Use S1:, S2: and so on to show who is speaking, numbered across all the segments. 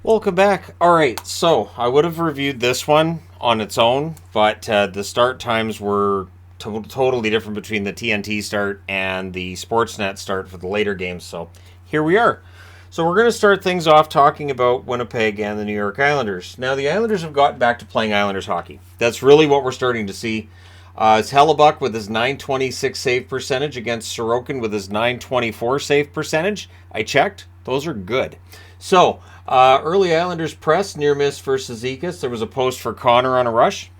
S1: Welcome back. Alright, so I would have reviewed this one on its own, but the start times were totally different between the TNT start and the Sportsnet start for the later games, so here we are. So we're going to start things off talking about Winnipeg and the New York Islanders. Now, the Islanders have gotten back to playing Islanders hockey. That's really what we're starting to see. It's Hellebuck with his .926 save percentage against Sorokin with his .924 save percentage. I checked. Those are good. So, early Islanders press, near miss for Cizikas. There was a post for Connor on a rush.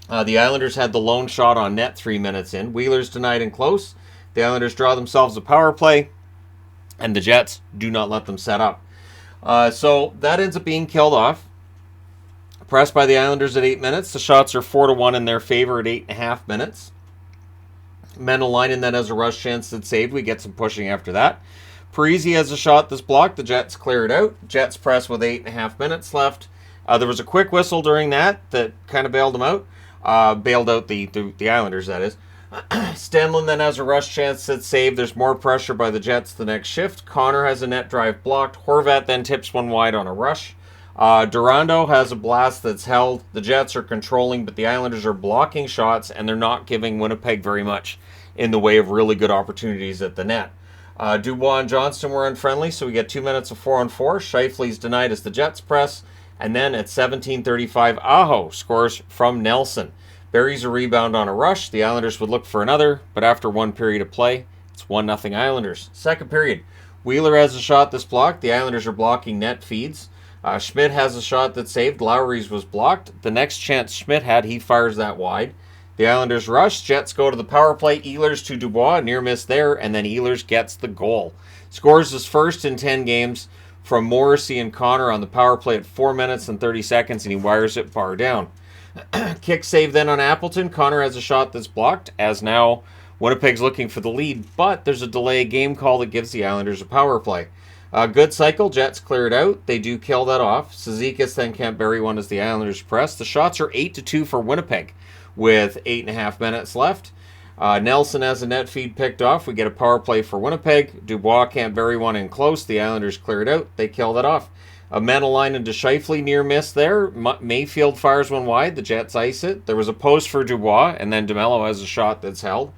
S1: The Islanders had the lone shot on net 3 minutes in. Wheeler's denied and close. The Islanders draw themselves a power play, and the Jets do not let them set up. So that ends up being killed off. Pressed by the Islanders at 8 minutes. The shots are 4-1 in their favor at 8.5 minutes. Menelainen then has a rush chance that's saved. We get some pushing after that. Parisi has a shot that's blocked. The Jets clear it out. Jets press with 8.5 minutes left. There was a quick whistle during that kind of bailed them out. Bailed out the Islanders, that is. Stenlund then has a rush chance that's saved. There's more pressure by the Jets the next shift. Connor has a net drive blocked. Horvat then tips one wide on a rush. Durando has a blast that's held. The Jets are controlling, but the Islanders are blocking shots, and they're not giving Winnipeg very much in the way of really good opportunities at the net. Dubois and Johnston were unfriendly, so we get 2 minutes of 4-on-4. Scheifele's denied as the Jets press. And then at 17:35, Aho scores from Nelson. Buries a rebound on a rush. The Islanders would look for another, but after one period of play, it's 1-0 Islanders. Second period, Wheeler has a shot that's blocked. The Islanders are blocking net feeds. Schmidt has a shot that's saved. Lowry's was blocked. The next chance Schmidt had, he fires that wide. The Islanders rush. Jets go to the power play. Ehlers to Dubois. Near miss there, and then Ehlers gets the goal. Scores his first in 10 games from Morrissey and Connor on the power play at 4 minutes and 30 seconds, and he wires it bar down. Kick save then on Appleton. Connor has a shot that's blocked, as now Winnipeg's looking for the lead, but there's a delay game call that gives the Islanders a power play. Good cycle. Jets clear it out. They do kill that off. Cizikas then can't bury one as the Islanders press. The shots are 8-2 for Winnipeg with 8.5 minutes left. Nelson has a net feed picked off. We get a power play for Winnipeg. Dubois can't bury one in close. The Islanders clear it out. They kill that off. A Menelainen to Scheifele near miss there. Mayfield fires one wide. The Jets ice it. There was a post for Dubois, and then DeMello has a shot that's held.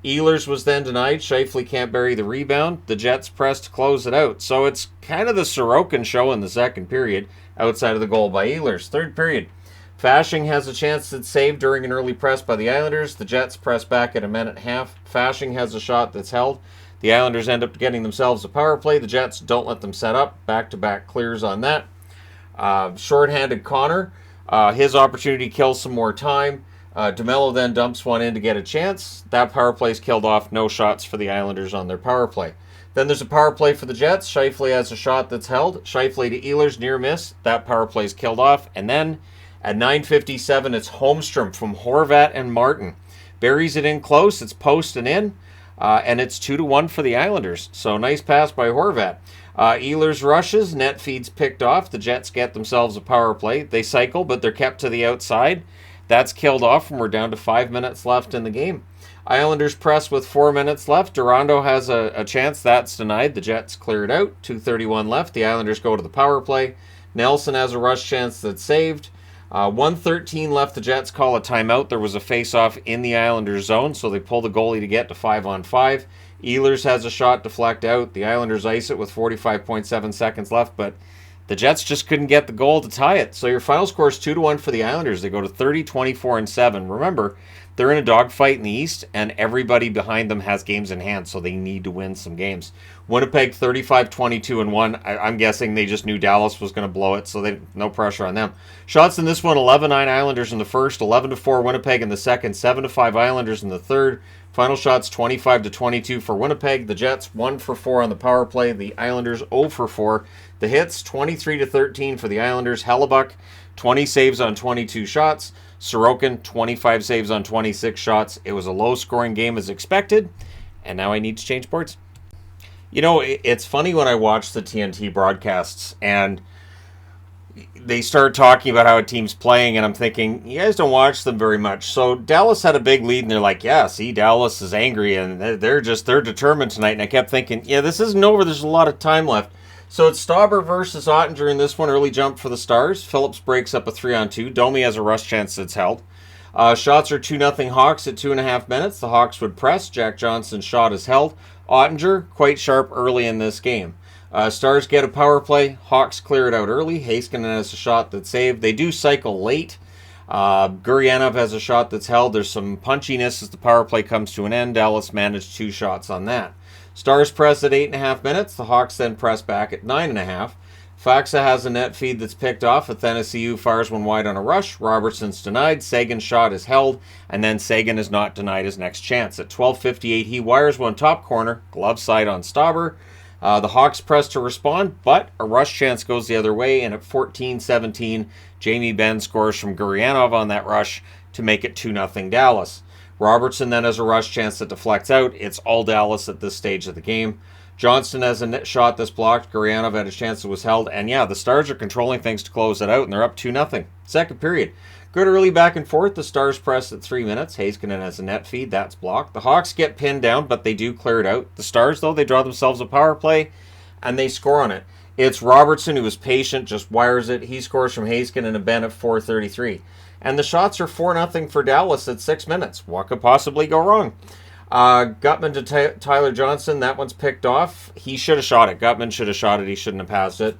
S1: Ehlers was then denied. Scheifele can't bury the rebound. The Jets press to close it out. So it's kind of the Sorokin show in the second period, outside of the goal by Ehlers. Third period, Fasching has a chance that's saved during an early press by the Islanders. The Jets press back at a minute and a half. Fasching has a shot that's held. The Islanders end up getting themselves a power play. The Jets don't let them set up. Back-to-back clears on that. Short-handed Connor. His opportunity kills some more time. DeMello then dumps one in to get a chance. That power play is killed off. No shots for the Islanders on their power play. Then there's a power play for the Jets. Scheifele has a shot that's held. Scheifele to Ehlers, near miss. That power play is killed off. And then at 9:57, it's Holmstrom from Horvat and Martin. Buries it in close. It's post and in. And it's 2-1 for the Islanders. So nice pass by Horvat. Ehlers rushes. Net feeds picked off. The Jets get themselves a power play. They cycle, but they're kept to the outside. That's killed off, and we're down to 5 minutes left in the game. Islanders press with 4 minutes left. Durando has a chance. That's denied. The Jets clear it out. 2:31 left. The Islanders go to the power play. Nelson has a rush chance that's saved. 1:13 left. The Jets call a timeout. There was a face-off in the Islanders zone, so they pull the goalie to get to 5-on-5. Ehlers has a shot deflect out. The Islanders ice it with 45.7 seconds left, but the Jets just couldn't get the goal to tie it. So your final score is 2-1 for the Islanders. They go to 30, 24, and 7. Remember, they're in a dogfight in the East, and everybody behind them has games in hand, so they need to win some games. Winnipeg 35, 22, and 1. I'm guessing they just knew Dallas was going to blow it, so no pressure on them. Shots in this one, 11-9 Islanders in the first, 11-4 Winnipeg in the second, 7-5 Islanders in the third. Final shots 25-22 for Winnipeg. The Jets 1-for-4 on the power play. The Islanders 0-for-4. The hits 23-13 for the Islanders. Hellebuck 20 saves on 22 shots. Sorokin 25 saves on 26 shots. It was a low-scoring game as expected, and now I need to change boards. You know, it's funny when I watch the TNT broadcasts and they start talking about how a team's playing, and I'm thinking, you guys don't watch them very much. So Dallas had a big lead, and they're like, yeah, see, Dallas is angry, and they're determined tonight. And I kept thinking, yeah, this isn't over. There's a lot of time left. So it's Stauber versus Ottinger in this one. Early jump for the Stars. Phillips breaks up a 3-on-2. Domi has a rush chance that's held. Shots are 2-0 Hawks at 2.5 minutes. The Hawks would press. Jack Johnson's shot is held. Ottinger, quite sharp early in this game. Stars get a power play. Hawks clear it out early. Heiskanen has a shot that's saved. They do cycle late. Gurianov has a shot that's held. There's some punchiness as the power play comes to an end. Dallas managed 2 shots on that. Stars press at 8.5 minutes. The Hawks then press back at 9.5. Faxa has a net feed that's picked off. Athanasiou fires one wide on a rush. Robertson's denied. Sagan's shot is held. And then Sagan is not denied his next chance. At 12:58, he wires one top corner. Glove side on Stauber. The Hawks press to respond, but a rush chance goes the other way. And at 14:17, Jamie Benn scores from Gurianov on that rush to make it 2-0 Dallas. Robertson then has a rush chance that deflects out. It's all Dallas at this stage of the game. Johnston has a net shot that's blocked. Gurianov had a chance that was held. And yeah, the Stars are controlling things to close it out, and they're up 2-0. Second period. Good early back and forth. The Stars press at 3 minutes. Heiskanen has a net feed. That's blocked. The Hawks get pinned down, but they do clear it out. The Stars, though, they draw themselves a power play, and they score on it. It's Robertson who was patient, just wires it. He scores from Heiskanen and Ben at 4:33. And the shots are 4-0 for Dallas at 6 minutes. What could possibly go wrong? Gutman to Tyler Johnson. That one's picked off. He should have shot it. Gutman should have shot it. He shouldn't have passed it.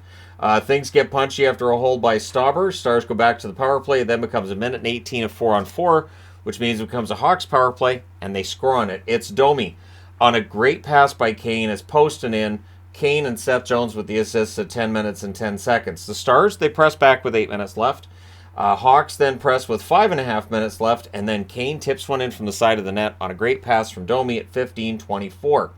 S1: Things get punchy after a hold by Stauber. Stars go back to the power play. It then becomes 1:18 of 4-on-4, which means it becomes a Hawks power play, and they score on it. It's Domi on a great pass by Kane. It's posting in. Kane and Seth Jones with the assists at 10 minutes and 10 seconds. The Stars, they press back with 8 minutes left. Hawks then press with 5.5 minutes left, and then Kane tips one in from the side of the net on a great pass from Domi at 15:24.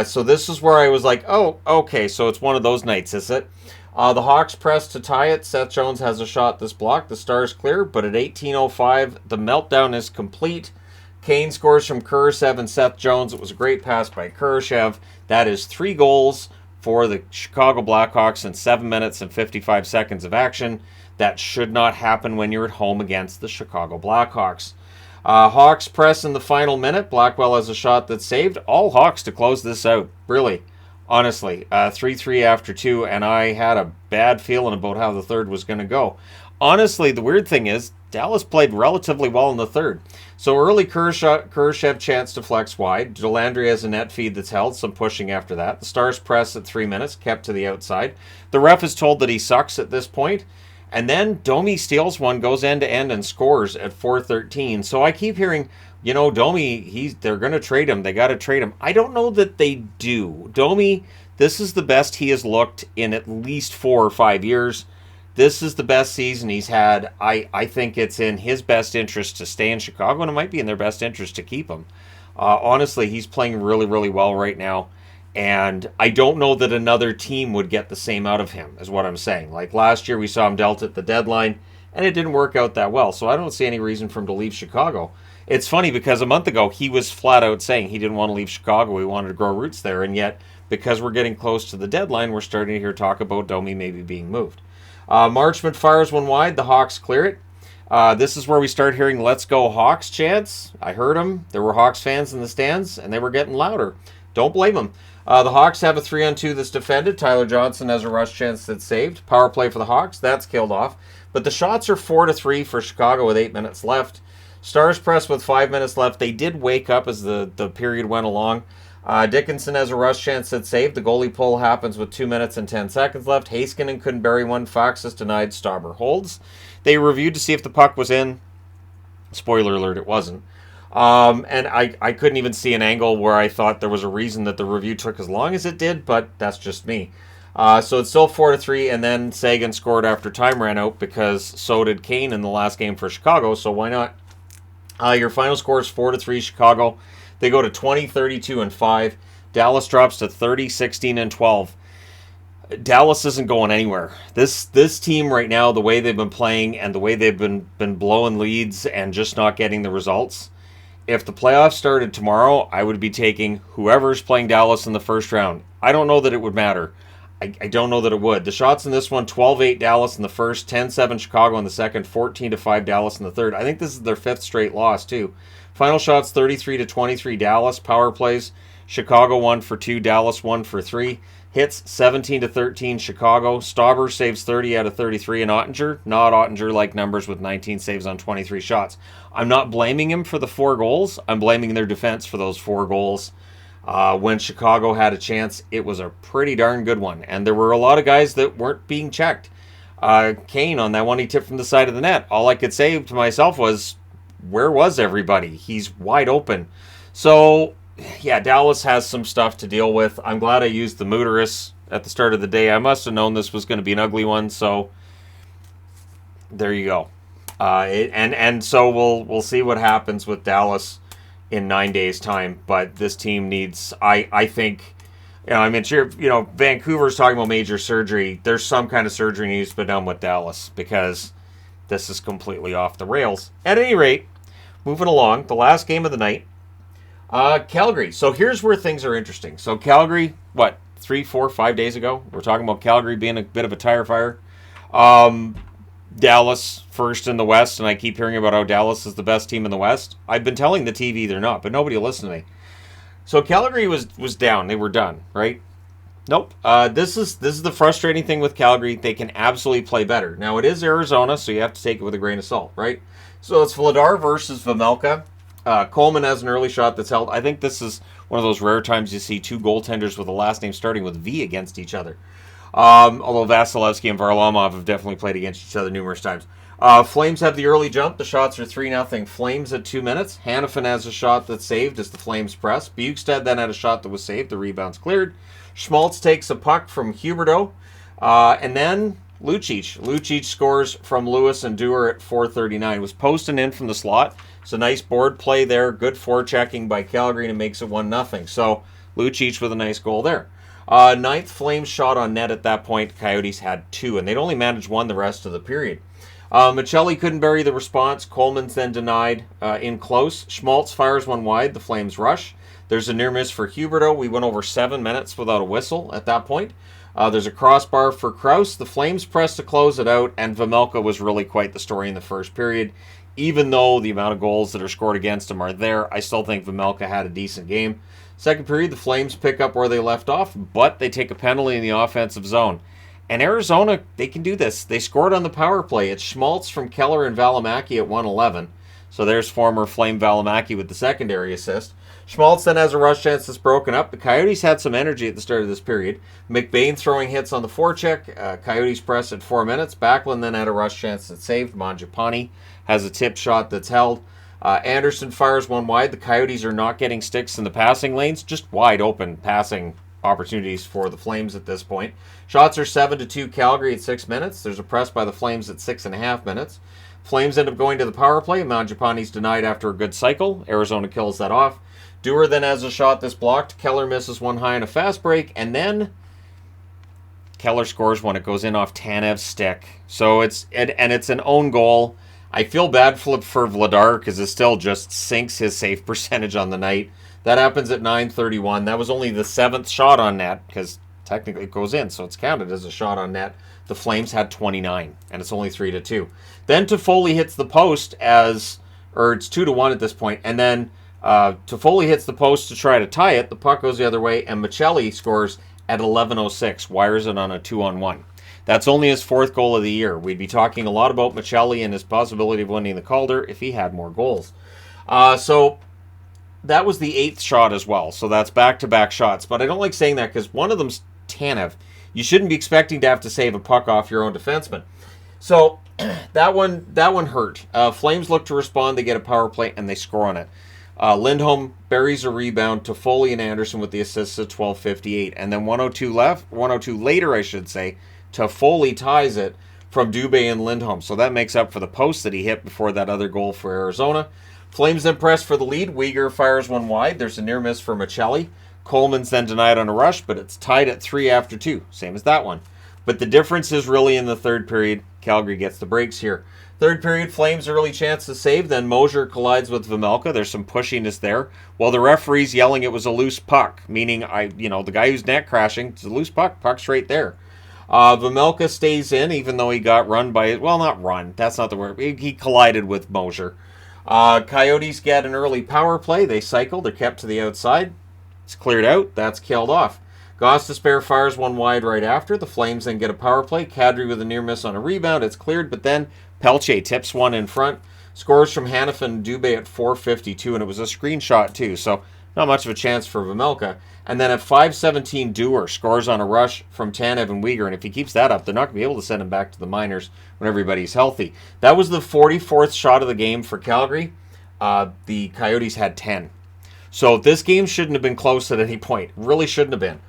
S1: So this is where I was like, oh, okay, so it's one of those nights, is it? The Hawks press to tie it. Seth Jones has a shot that's blocked. The Stars clear, but at 18:05, the meltdown is complete. Kane scores from Kurashev and Seth Jones. It was a great pass by Kurashev. That is 3 goals for the Chicago Blackhawks in 7 minutes and 55 seconds of action. That should not happen when you're at home against the Chicago Blackhawks. Hawks press in the final minute. Blackwell has a shot that's saved. All Hawks to close this out. Really. Honestly. 3-3 after 2, and I had a bad feeling about how the third was going to go. Honestly, the weird thing is, Dallas played relatively well in the third. So early Kurashev chance to flex wide. Delandry has a net feed that's held. Some pushing after that. The Stars press at 3 minutes. Kept to the outside. The ref is told that he sucks at this point. And then Domi steals one, goes end-to-end, and scores at 4:13. So I keep hearing, Domi, they're going to trade him. They got to trade him. I don't know that they do. Domi, this is the best he has looked in at least 4 or 5 years. This is the best season he's had. I think it's in his best interest to stay in Chicago, and it might be in their best interest to keep him. Honestly, he's playing really, really well right now. And I don't know that another team would get the same out of him, is what I'm saying. Like last year, we saw him dealt at the deadline, and it didn't work out that well. So I don't see any reason for him to leave Chicago. It's funny because a month ago, he was flat out saying he didn't want to leave Chicago. He wanted to grow roots there. And yet, because we're getting close to the deadline, we're starting to hear talk about Domi maybe being moved. Marchment fires one wide. The Hawks clear it. This is where we start hearing "Let's go Hawks" chants. I heard them. There were Hawks fans in the stands, and they were getting louder. Don't blame them. The Hawks have a 3-on-2 that's defended. Tyler Johnson has a rush chance that's saved. Power play for the Hawks. That's killed off. But the shots are 4-3 for Chicago with 8 minutes left. Stars press with 5 minutes left. They did wake up as the period went along. Dickinson has a rush chance that's saved. The goalie pull happens with 2 minutes and 10 seconds left. Heiskanen couldn't bury one. Fox is denied. Stauber holds. They reviewed to see if the puck was in. Spoiler alert, it wasn't. And I couldn't even see an angle where I thought there was a reason that the review took as long as it did, but that's just me. So it's still 4-3, and then Sagan scored after time ran out because so did Kane in the last game for Chicago, so why not? Your final score is 4-3 Chicago. They go to 20, 32, and 5. Dallas drops to 30, 16, and 12. Dallas isn't going anywhere. This team right now, the way they've been playing and the way they've been blowing leads and just not getting the results. If the playoffs started tomorrow, I would be taking whoever's playing Dallas in the first round. I don't know that it would matter. I don't know that it would. The shots in this one, 12-8 Dallas in the first, 10-7 Chicago in the second, 14-5 Dallas in the third. I think this is their 5th straight loss, too. Final shots, 33-23 Dallas. Power plays, Chicago 1 for 2, Dallas 1 for 3. Hits 17-13 Chicago. Stauber saves 30 out of 33 in Ottinger. Not Ottinger-like numbers with 19 saves on 23 shots. I'm not blaming him for the 4 goals. I'm blaming their defense for those 4 goals. When Chicago had a chance, it was a pretty darn good one. And there were a lot of guys that weren't being checked. Kane, on that one he tipped from the side of the net. All I could say to myself was, where was everybody? He's wide open. So, yeah, Dallas has some stuff to deal with. I'm glad I used the Mooterus at the start of the day. I must have known this was going to be an ugly one, so there you go. So we'll see what happens with Dallas in 9 days' time. But this team needs, I think, Vancouver's talking about major surgery. There's some kind of surgery needs to be done with Dallas because this is completely off the rails. At any rate, moving along, the last game of the night. Calgary. So here's where things are interesting. So Calgary, 3, 4, 5 days ago? We're talking about Calgary being a bit of a tire fire. Dallas first in the West, and I keep hearing about how Dallas is the best team in the West. I've been telling the TV they're not, but nobody will listen to me. So Calgary was down. They were done, right? Nope. This is the frustrating thing with Calgary. They can absolutely play better. Now, it is Arizona, so you have to take it with a grain of salt, right? So it's Vladar versus Vejmelka. Coleman has an early shot that's held. I think this is one of those rare times you see 2 goaltenders with a last name starting with V against each other. Although Vasilevsky and Varlamov have definitely played against each other numerous times. Flames have the early jump. The shots are 3-0 Flames at 2 minutes. Hanifin has a shot that's saved as the Flames press. Bukestad then had a shot that was saved. The rebound's cleared. Schmaltz takes a puck from Huberdeau. And then Lucic. Lucic scores from Lewis and Dewar at 4:39. Was posting in from the slot. It's a nice board play there. Good forechecking by Calgary, and it makes it 1-0. So Lucic with a nice goal there. Ninth Flames shot on net at that point. Coyotes had 2, and they'd only managed 1 the rest of the period. Michelli couldn't bury the response. Coleman's then denied in close. Schmaltz fires one wide. The Flames rush. There's a near miss for Huberdeau. We went over 7 minutes without a whistle at that point. There's a crossbar for Krause. The Flames pressed to close it out, and Vejmelka was really quite the story in the first period. Even though the amount of goals that are scored against him are there, I still think Vejmelka had a decent game. Second period, the Flames pick up where they left off, but they take a penalty in the offensive zone. And Arizona, they can do this. They scored on the power play. It's Schmaltz from Keller and Valimaki at 1:11. So there's former Flame Valimaki with the secondary assist. Schmaltz then has a rush chance that's broken up. The Coyotes had some energy at the start of this period. McBain throwing hits on the forecheck. Coyotes press at 4 minutes. Backlund then had a rush chance that's saved. Mangiapane has a tip shot that's held. Anderson fires one wide. The Coyotes are not getting sticks in the passing lanes. Just wide open passing opportunities for the Flames at this point. Shots are 7-2 Calgary at 6 minutes. There's a press by the Flames at 6.5 minutes. Flames end up going to the power play. Mangiapane's denied after a good cycle. Arizona kills that off. Dewar then has a shot that's blocked. Keller misses one high on a fast break. And then Keller scores when it goes in off Tanev's stick. So it's an own goal. I feel bad for Vladar because it still just sinks his save percentage on the night. That happens at 9:31. That was only the 7th shot on net because technically it goes in, so it's counted as a shot on net. The Flames had 29, and it's only 3-2. Then Toffoli hits the post it's 2-1 at this point, and then Toffoli hits the post to try to tie it. The puck goes the other way, and Michelli scores at 11:06, wires it on a 2-on-1. That's only his 4th goal of the year. We'd be talking a lot about Michelli and his possibility of winning the Calder if he had more goals. So that was the 8th shot as well. So that's back-to-back shots. But I don't like saying that because one of them's Tanev. You shouldn't be expecting to have to save a puck off your own defenseman. So that one hurt. Flames look to respond. They get a power play, and they score on it. Lindholm buries a rebound. Toffoli and Anderson with the assists at 12:58. And then 102 later, I should say, Toffoli ties it from Dubé and Lindholm. So that makes up for the post that he hit before that other goal for Arizona. Flames then press for the lead. Weegar fires one wide. There's a near miss for Michelli. Coleman's then denied on a rush, but it's tied at 3 after 2. Same as that one. But the difference is really in the third period. Calgary gets the breaks here. Third period, Flames early chance to save. Then Mosier collides with Vejmelka. There's some pushiness there. While the referee's yelling it was a loose puck, meaning the guy who's net crashing, it's a loose puck. Puck's right there. Vejmelka stays in, even though he got run by, not run. That's not the word. He collided with Mosier. Coyotes get an early power play. They cycle. They're kept to the outside. It's cleared out. That's killed off. Gostisbehere fires one wide right after. The Flames then get a power play. Kadri with a near miss on a rebound. It's cleared, but then Pelche tips one in front. Scores from Hanifin and Dubé at 4:52, and it was a screenshot too, so not much of a chance for Vejmelka. And then at 5:17, Dewar scores on a rush from Tanev and Weegar, and if he keeps that up, they're not going to be able to send him back to the minors when everybody's healthy. That was the 44th shot of the game for Calgary. The Coyotes had 10. So this game shouldn't have been close at any point. Really shouldn't have been.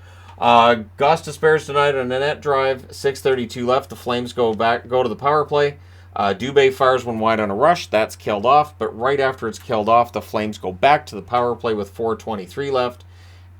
S1: Gostisbehere's denied on a net drive. 6:32 left. The Flames go to the power play. Dubé fires one wide on a rush. That's killed off. But right after it's killed off, the Flames go back to the power play with 4:23 left,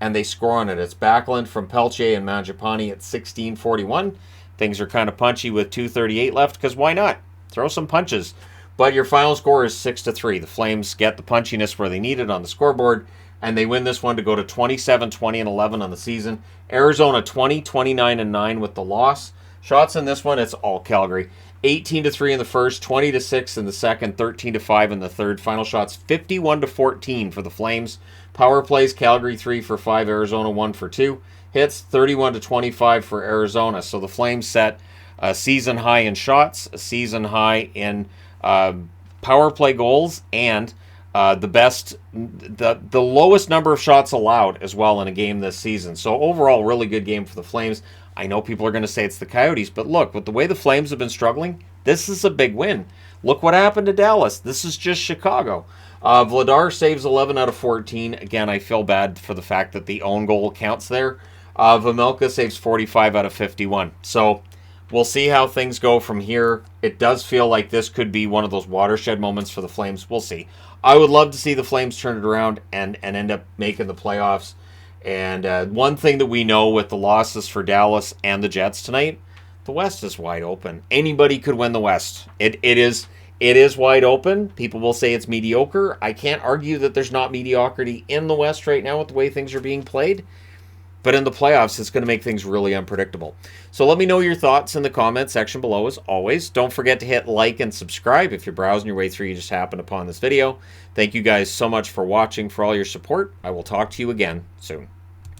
S1: and they score on it. It's Backlund from Pelche and Mangiapane at 16:41. Things are kind of punchy with 2:38 left, because why not? Throw some punches. But your final score is 6-3. The Flames get the punchiness where they need it on the scoreboard, and they win this one to go to 27-20-11 on the season. Arizona 20-29-9 with the loss. Shots in this one, it's all Calgary. 18-3 in the first, 20-6 in the second, 13-5 in the third. Final shots 51-14 for the Flames. Power plays, Calgary 3 for 5, Arizona 1 for 2. Hits 31-25 for Arizona. So the Flames set a season high in shots, a season high in power play goals, and the lowest number of shots allowed as well in a game this season. So overall, really good game for the Flames. I know people are going to say it's the Coyotes, but look, with the way the Flames have been struggling, this is a big win. Look what happened to Dallas. This is just Chicago. Vladar saves 11 out of 14. Again, I feel bad for the fact that the own goal counts there. Vejmelka saves 45 out of 51. So we'll see how things go from here. It does feel like this could be one of those watershed moments for the Flames. We'll see. I would love to see the Flames turn it around and end up making the playoffs. And one thing that we know with the losses for Dallas and the Jets tonight, the West is wide open. Anybody could win the West. It is wide open. People will say it's mediocre. I can't argue that there's not mediocrity in the West right now with the way things are being played. But in the playoffs, it's going to make things really unpredictable. So let me know your thoughts in the comment section below as always. Don't forget to hit like and subscribe if you're browsing your way through, you just happened upon this video. Thank you guys so much for watching, for all your support. I will talk to you again soon.